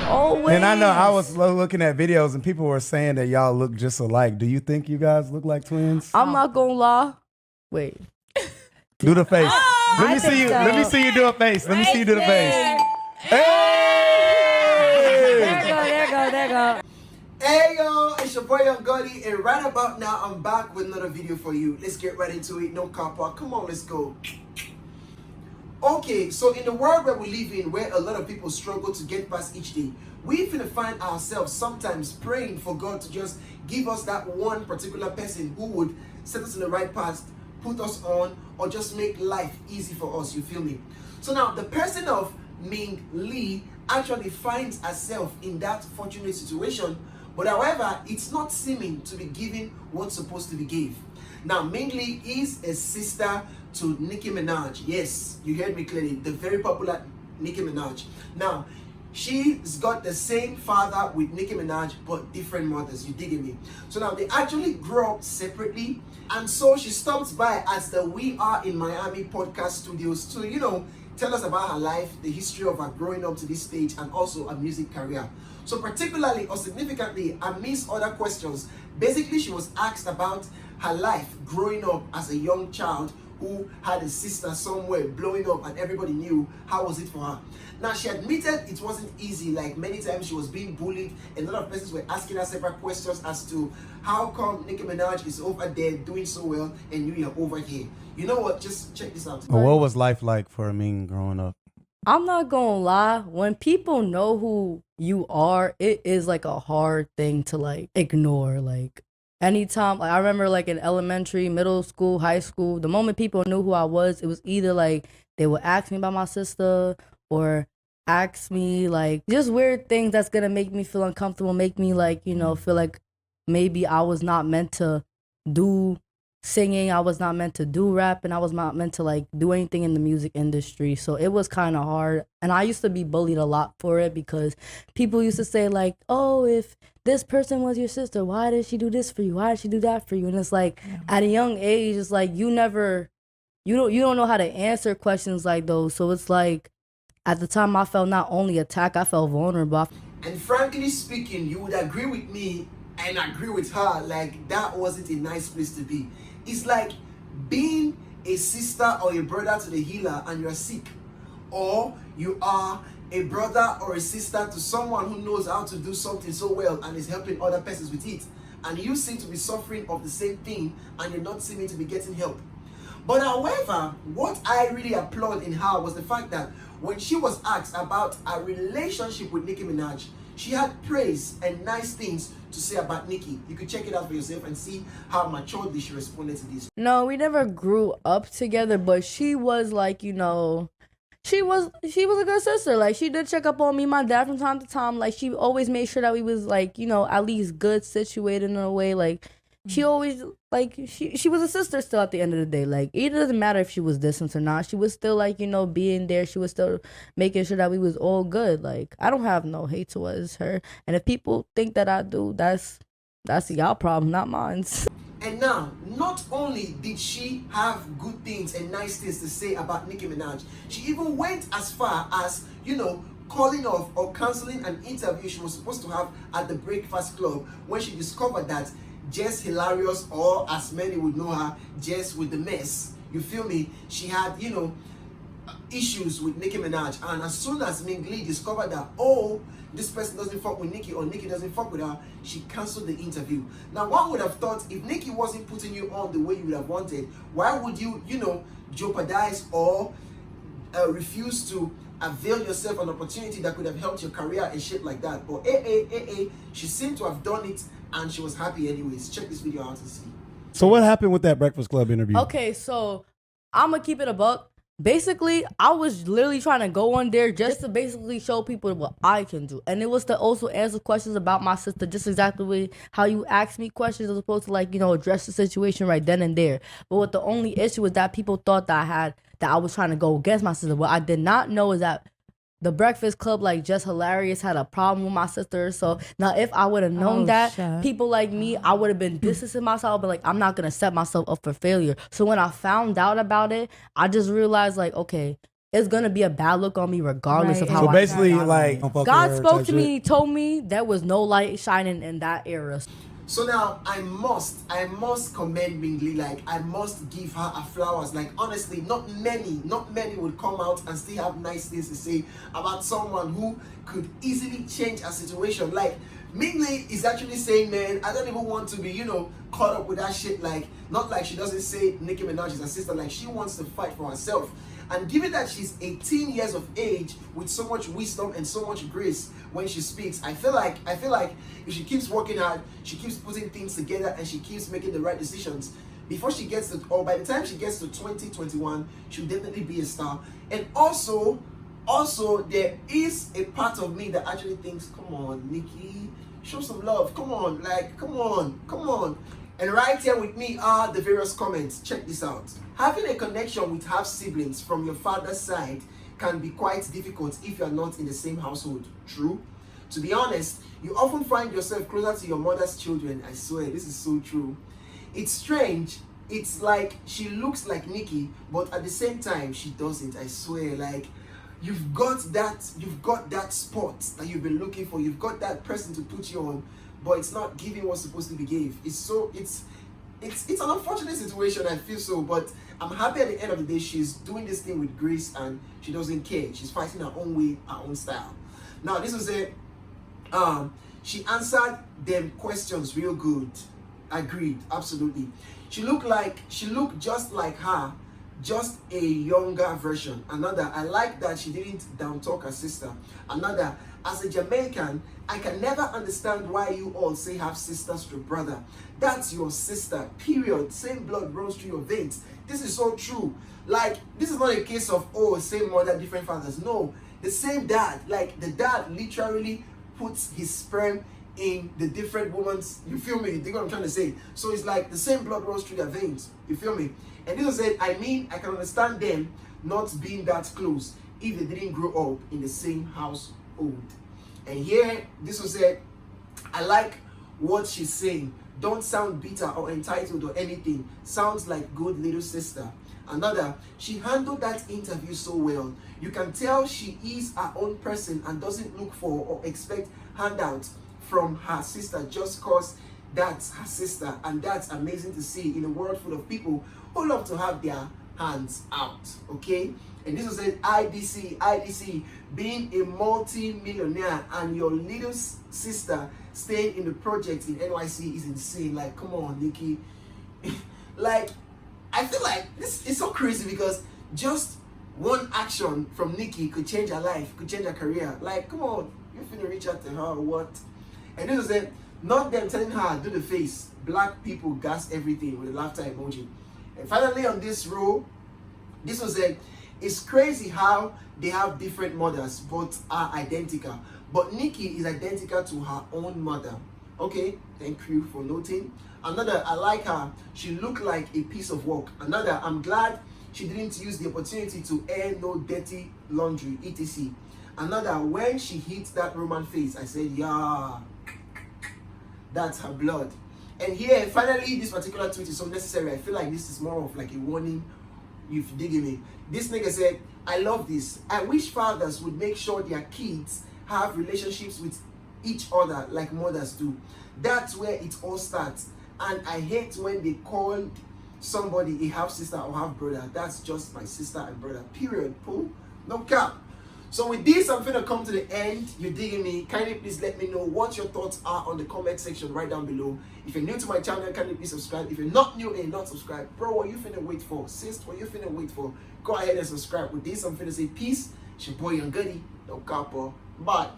Always. And I know I was looking at videos and people were saying that y'all look just alike. Do you think you guys look like twins? I'm not gonna lie. Wait. Do the face. Let me I see think you. so. Let me see you do a face. Let me see you do the face. There Hey! go. Hey yo, it's your boy Young Gotti, and right about now I'm back with another video for you. Let's get right into it. No copper. Come on, let's go. Okay, so in the world where we live in, where a lot of people struggle to get past each day, we finna find ourselves sometimes praying for God to just give us that one particular person who would set us in the right path, put us on, or just make life easy for us, you feel me? So now, the person of Ming Lee actually finds herself in that fortunate situation, but however, it's not seeming to be giving what's supposed to be gave. Now, Ming Lee is a sister to Nicki Minaj. Yes, you heard me clearly. The very popular Nicki Minaj. Now, she's got the same father with Nicki Minaj, but different mothers. You digging me? So now they actually grew up separately, and so she stops by at the We Are in Miami podcast studios to, tell us about her life, the history of her growing up to this stage, and also a music career. So particularly or significantly, amidst other questions, basically she was asked about her life growing up as a young child who had a sister somewhere blowing up and everybody knew. How was it for her? Now, she admitted it wasn't easy. Like, many times she was being bullied. A lot of persons were asking her several questions as to how come Nicki Minaj is over there doing so well and you're over here. You know what? Just check this out. What was life like for Ming growing up? I'm not gonna lie. When people know who you are, it is like a hard thing to like ignore. Like, anytime, like I remember like in elementary, middle school, high school, the moment people knew who I was, it was either like they would ask me about my sister or ask me like just weird things that's gonna make me feel uncomfortable, make me like, feel like maybe I was not meant to do singing, I was not meant to do rap, and I was not meant to like do anything in the music industry. So it was kind of hard, and I used to be bullied a lot for it because people used to say like, oh, if this person was your sister, why did she do this for you, why did she do that for you? And it's like, at a young age, it's like you don't know how to answer questions like those. So it's like, at the time I felt not only attacked, I felt vulnerable. And frankly speaking, you would agree with me and agree with her, like that wasn't a nice place to be. It's like being a sister or a brother to the healer and you're sick, or you are a brother or a sister to someone who knows how to do something so well and is helping other persons with it, and you seem to be suffering of the same thing and you're not seeming to be getting help. But however, what I really applaud in her was the fact that when she was asked about a relationship with Nicki Minaj, she had praise and nice things to say about Nicki. You could check it out for yourself and see how maturely she responded to this. No, we never grew up together, but she was like, she was a good sister. Like, she did check up on me, my dad, from time to time. Like, she always made sure that we was like, at least good situated in a way. Like, she always, like, she was a sister still at the end of the day. Like, it doesn't matter if she was distant or not. She was still, like, being there. She was still making sure that we was all good. Like, I don't have no hate towards her. And if people think that I do, that's y'all problem, not mine. And now, not only did she have good things and nice things to say about Nicki Minaj, she even went as far as, calling off or canceling an interview she was supposed to have at the Breakfast Club when she discovered that Jess Hilarious, or as many would know her, Jess with the mess, you feel me? She had, issues with Nicki Minaj, and as soon as Ming Lee discovered that, oh, this person doesn't fuck with Nicki or Nicki doesn't fuck with her, she cancelled the interview. Now, one would have thought if Nicki wasn't putting you on the way you would have wanted, why would you, jeopardize or refuse to avail yourself an opportunity that could have helped your career and shit like that? But she seemed to have done it, and she was happy anyways. Check this video out and see. So what happened with that Breakfast Club interview? Okay, so I'm gonna keep it a buck. Basically, I was literally trying to go on there just to basically show people what I can do. And it was to also answer questions about my sister, just exactly how you asked me questions as opposed to address the situation right then and there. But what the only issue was that people thought that I was trying to go against my sister. What I did not know is that the Breakfast Club, Just Hilarious, had a problem with my sister. So now if I would have known people like me, I would have been distancing myself, but I'm not going to set myself up for failure. So when I found out about it, I just realized okay, it's gonna be a bad look on me regardless Right, of and how So I basically, got on like, it. don't fuck God with her spoke type to me, told me there was no light shining in that era. So now I must commend Ming Lee. Like, I must give her her flowers. Like, honestly, not many would come out and still have nice things to say about someone who could easily change a situation. Like, Ming Lee is actually saying, man, I don't even want to be, caught up with that shit. Like, not like she doesn't say Nicki Minaj is her sister. Like, she wants to fight for herself. And given that she's 18 years of age with so much wisdom and so much grace when she speaks, I feel like if she keeps working hard, she keeps putting things together, and she keeps making the right decisions, before she gets to, or by the time she gets to 2021, she'll definitely be a star. And also there is a part of me that actually thinks, come on, Nicki, show some love. Come on, like, come on. And right here with me are the various comments. Check this out. Having a connection with half siblings from your father's side can be quite difficult if you are not in the same household. True. To be honest, you often find yourself closer to your mother's children. I swear, this is so true. It's strange. It's like she looks like Nicki, but at the same time, she doesn't. I swear, like, you've got that spot that you've been looking for. You've got that person to put you on, but it's not giving what's supposed to be gave. It's an unfortunate situation, I feel so, but I'm happy at the end of the day she's doing this thing with grace and she doesn't care. She's fighting her own way, her own style. Now, this was it. She answered them questions real good. Agreed, absolutely. She looked just like her, just a younger version. Another, I like that she didn't down talk her sister. Another, as a Jamaican, I can never understand why you all say half sisters to brother. That's your sister, period. Same blood runs through your veins. This is so true. Like, this is not a case of, oh, same mother, different fathers. No, the same dad. Like, the dad literally puts his sperm in the different woman's, you feel me? You think what I'm trying to say? So it's like the same blood runs through their veins. You feel me? And this was it. I mean, I can understand them not being that close if they didn't grow up in the same household. And here, this was it. I like what she's saying. Don't sound bitter or entitled or anything. Sounds like good little sister. Another, she handled that interview so well. You can tell she is her own person and doesn't look for or expect handouts from her sister just cause that's her sister. And that's amazing to see in a world full of people who love to have their hands out. Okay? And this was it. IDC, being a multi-millionaire and your little sister staying in the project in NYC is insane. Like, come on, Nicki. Like, I feel like this is so crazy because just one action from Nicki could change her life, could change her career. Like, come on, you finna reach out to her or what? And this was it. Not them telling her, do the face. Black people gas everything with a laughter emoji. And finally on this row, this was it. It's crazy how they have different mothers but are identical. But Nicki is identical to her own mother. Okay, thank you for noting. Another, I like her. She looked like a piece of work. Another, I'm glad she didn't use the opportunity to air no dirty laundry, etc. Another, when she hit that Roman face, I said, yeah, that's her blood. And here, finally, this particular tweet is so necessary. I feel like this is more of like a warning, if you digging me. This nigga said, I love this. I wish fathers would make sure their kids have relationships with each other like mothers do. That's where it all starts. And I hate when they called somebody a half sister or half brother. That's just my sister and brother. Period. Pooh. No cap. So with this, I'm gonna come to the end. You're digging me. Kindly please let me know what your thoughts are on the comment section right down below. If you're new to my channel, kindly please subscribe. If you're not new and not subscribed, bro, what you finna wait for? Sis, what you finna wait for? Go ahead and subscribe. With this, I'm finna say peace. It's your boy Young Goody. No cap, bro. Bye.